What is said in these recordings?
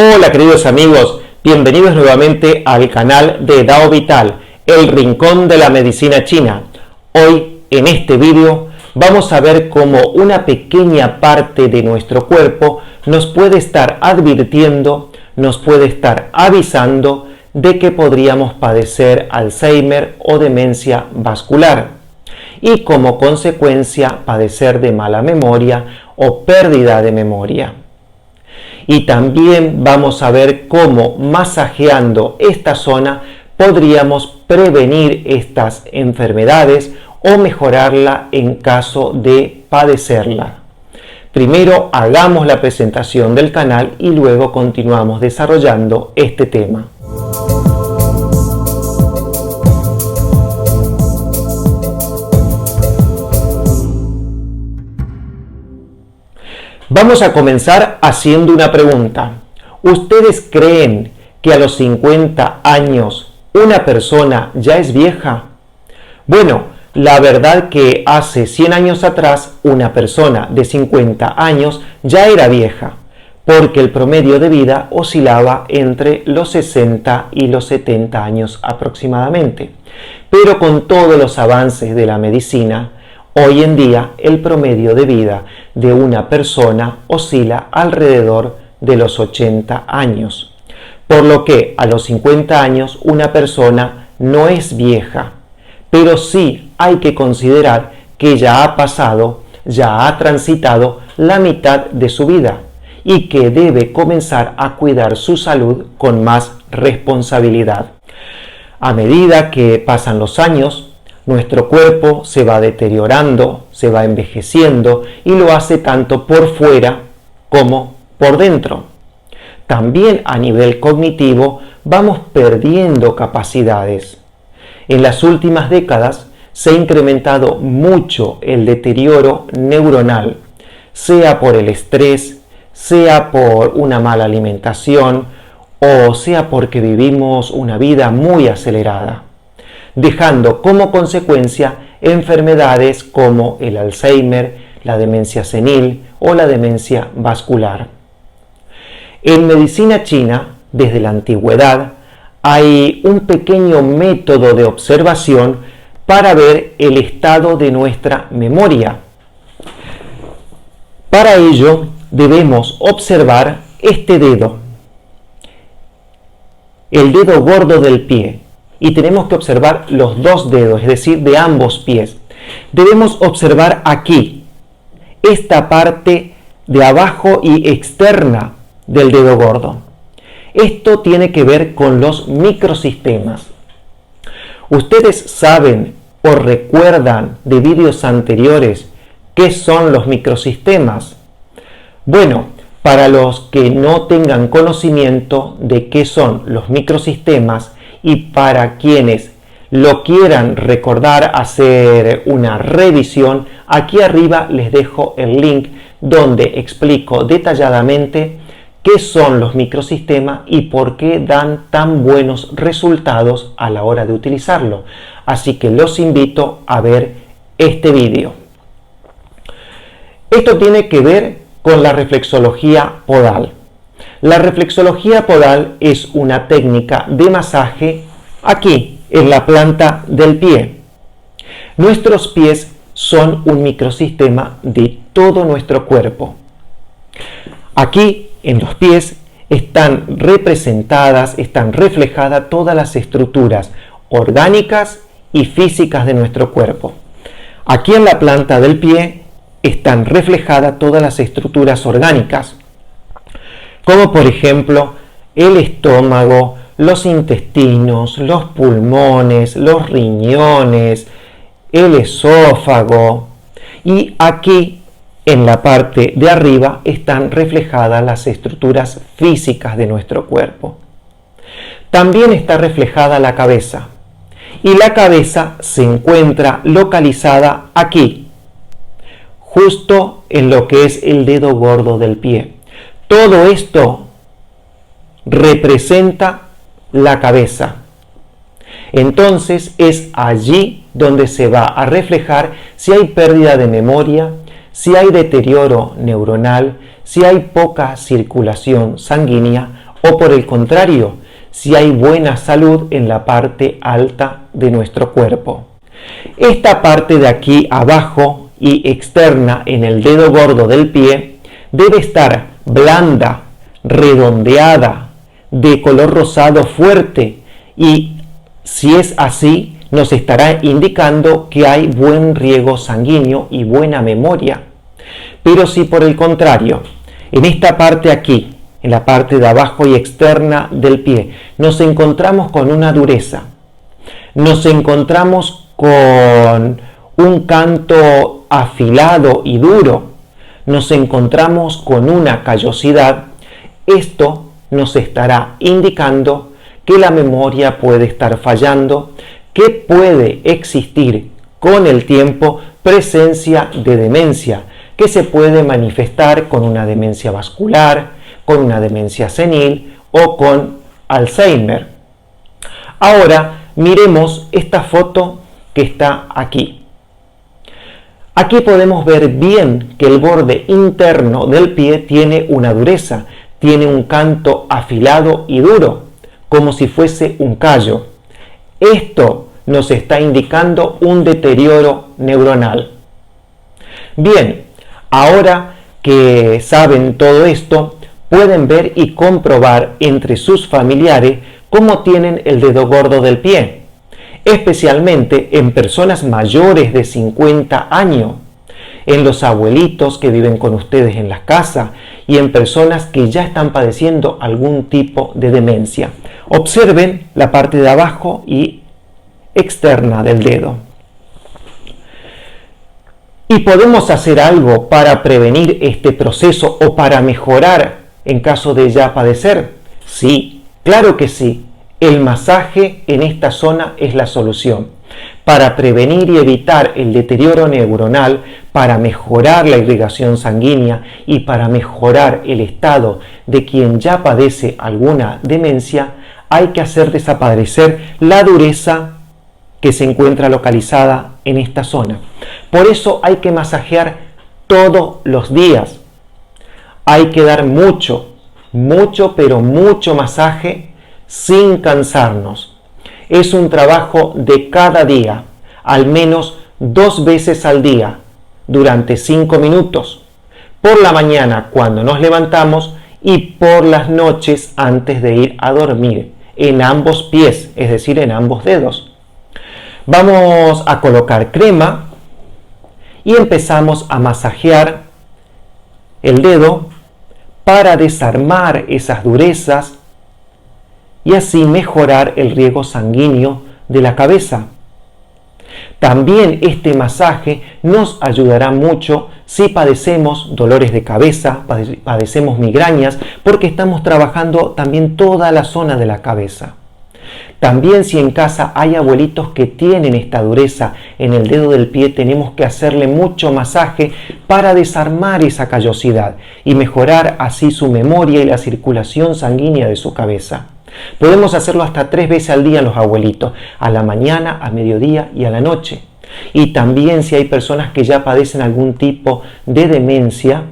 Hola queridos amigos, bienvenidos nuevamente al canal de Dao Vital, el rincón de la medicina china. Hoy en este vídeo vamos a ver cómo una pequeña parte de nuestro cuerpo nos puede estar advirtiendo, nos puede estar avisando de que podríamos padecer Alzheimer o demencia vascular y como consecuencia padecer de mala memoria o pérdida de memoria. Y también vamos a ver cómo masajeando esta zona podríamos prevenir estas enfermedades o mejorarla en caso de padecerla. Primero hagamos la presentación del canal y luego continuamos desarrollando este tema. Vamos a comenzar haciendo una pregunta. ¿Ustedes creen que a los 50 años una persona ya es vieja? Bueno, la verdad que hace 100 años atrás una persona de 50 años ya era vieja, porque el promedio de vida oscilaba entre los 60 y los 70 años aproximadamente. Pero con todos los avances de la medicina, hoy en día el promedio de vida de una persona oscila alrededor de los 80 años, por lo que a los 50 años una persona no es vieja, pero sí hay que considerar que ya ha pasado, ya ha transitado la mitad de su vida y que debe comenzar a cuidar su salud con más responsabilidad. A medida que pasan los años, nuestro cuerpo se va deteriorando, se va envejeciendo y lo hace tanto por fuera como por dentro. También a nivel cognitivo vamos perdiendo capacidades. En las últimas décadas se ha incrementado mucho el deterioro neuronal, sea por el estrés, sea por una mala alimentación o sea porque vivimos una vida muy acelerada, dejando como consecuencia enfermedades como el Alzheimer, la demencia senil o la demencia vascular. En medicina china, desde la antigüedad, hay un pequeño método de observación para ver el estado de nuestra memoria. Para ello debemos observar este dedo, el dedo gordo del pie. Y tenemos que observar los dos dedos, es decir, de ambos pies. Debemos observar aquí, esta parte de abajo y externa del dedo gordo. Esto tiene que ver con los microsistemas. ¿Ustedes saben o recuerdan de vídeos anteriores qué son los microsistemas? Bueno, para los que no tengan conocimiento de qué son los microsistemas, y para quienes lo quieran recordar, hacer una revisión, aquí arriba les dejo el link donde explico detalladamente qué son los microsistemas y por qué dan tan buenos resultados a la hora de utilizarlo. Así que los invito a ver este vídeo. Esto tiene que ver con la reflexología podal. La reflexología podal es una técnica de masaje aquí, en la planta del pie. Nuestros pies son un microsistema de todo nuestro cuerpo. Aquí, en los pies, están representadas, están reflejadas todas las estructuras orgánicas y físicas de nuestro cuerpo. Aquí en la planta del pie están reflejadas todas las estructuras orgánicas, como por ejemplo el estómago, los intestinos, los pulmones, los riñones, el esófago. Y aquí en la parte de arriba están reflejadas las estructuras físicas de nuestro cuerpo. También está reflejada la cabeza. Y la cabeza se encuentra localizada aquí, justo en lo que es el dedo gordo del pie. Todo esto representa la cabeza. Entonces es allí donde se va a reflejar si hay pérdida de memoria, si hay deterioro neuronal, si hay poca circulación sanguínea o por el contrario, si hay buena salud en la parte alta de nuestro cuerpo. Esta parte de aquí abajo y externa en el dedo gordo del pie debe estar blanda, redondeada, de color rosado fuerte, y si es así nos estará indicando que hay buen riego sanguíneo y buena memoria. Pero si por el contrario, en esta parte aquí, en la parte de abajo y externa del pie, nos encontramos con una dureza, nos encontramos con un canto afilado y duro, nos encontramos con una callosidad, esto nos estará indicando que la memoria puede estar fallando, que puede existir con el tiempo presencia de demencia, que se puede manifestar con una demencia vascular, con una demencia senil o con Alzheimer. Ahora miremos esta foto que está aquí. Aquí podemos ver bien que el borde interno del pie tiene una dureza, tiene un canto afilado y duro, como si fuese un callo. Esto nos está indicando un deterioro neuronal. Bien, ahora que saben todo esto, pueden ver y comprobar entre sus familiares cómo tienen el dedo gordo del pie, especialmente en personas mayores de 50 años, en los abuelitos que viven con ustedes en las casas y en personas que ya están padeciendo algún tipo de demencia. Observen la parte de abajo y externa del dedo. ¿Y podemos hacer algo para prevenir este proceso o para mejorar en caso de ya padecer? Sí, claro que sí. El masaje en esta zona es la solución. Para prevenir y evitar el deterioro neuronal, para mejorar la irrigación sanguínea y para mejorar el estado de quien ya padece alguna demencia, hay que hacer desaparecer la dureza que se encuentra localizada en esta zona. Por eso hay que masajear todos los días. Hay que dar mucho masaje sin cansarnos. Es un trabajo de cada día, al menos 2 veces al día, durante 5 minutos, por la mañana cuando nos levantamos y por las noches antes de ir a dormir, en ambos pies, es decir, en ambos dedos. Vamos a colocar crema y empezamos a masajear el dedo para desarmar esas durezas y así mejorar el riego sanguíneo de la cabeza. También este masaje nos ayudará mucho si padecemos dolores de cabeza, padecemos migrañas, porque estamos trabajando también toda la zona de la cabeza. También si en casa hay abuelitos que tienen esta dureza en el dedo del pie, tenemos que hacerle mucho masaje para desarmar esa callosidad y mejorar así su memoria y la circulación sanguínea de su cabeza. Podemos hacerlo hasta 3 veces al día en los abuelitos, a la mañana, a mediodía y a la noche. Y también si hay personas que ya padecen algún tipo de demencia,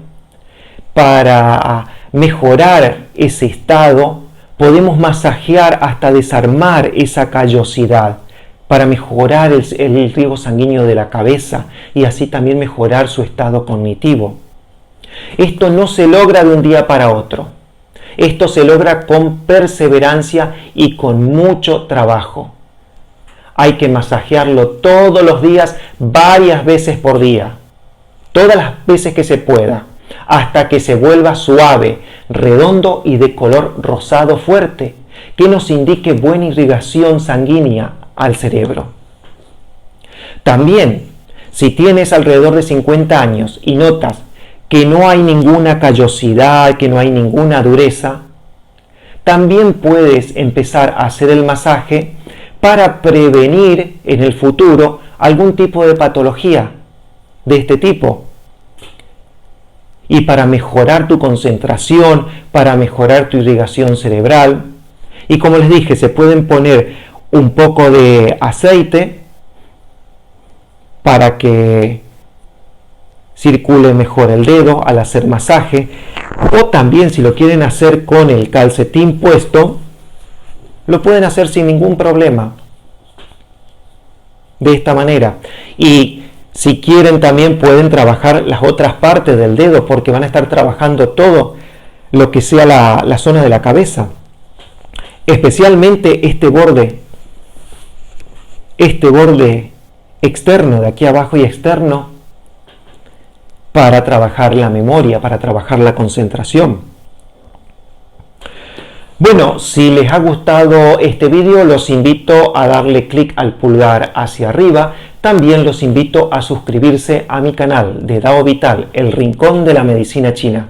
para mejorar ese estado, podemos masajear hasta desarmar esa callosidad para mejorar el riego sanguíneo de la cabeza y así también mejorar su estado cognitivo. Esto no se logra de un día para otro. Esto se logra con perseverancia y con mucho trabajo. Hay que masajearlo todos los días, varias veces por día, todas las veces que se pueda, hasta que se vuelva suave, redondo y de color rosado fuerte, que nos indique buena irrigación sanguínea al cerebro. También, si tienes alrededor de 50 años y notas que no hay ninguna callosidad, que no hay ninguna dureza, también puedes empezar a hacer el masaje para prevenir en el futuro algún tipo de patología de este tipo. Y para mejorar tu concentración, para mejorar tu irrigación cerebral. Y como les dije, se pueden poner un poco de aceite para que circule mejor el dedo al hacer masaje. O también si lo quieren hacer con el calcetín puesto, lo pueden hacer sin ningún problema. De esta manera. Y si quieren también pueden trabajar las otras partes del dedo, porque van a estar trabajando todo lo que sea la zona de la cabeza. Especialmente este borde externo de aquí abajo y externo, para trabajar la memoria, para trabajar la concentración. Bueno, si les ha gustado este vídeo, los invito a darle clic al pulgar hacia arriba. También los invito a suscribirse a mi canal de Dao Vital, el rincón de la medicina china.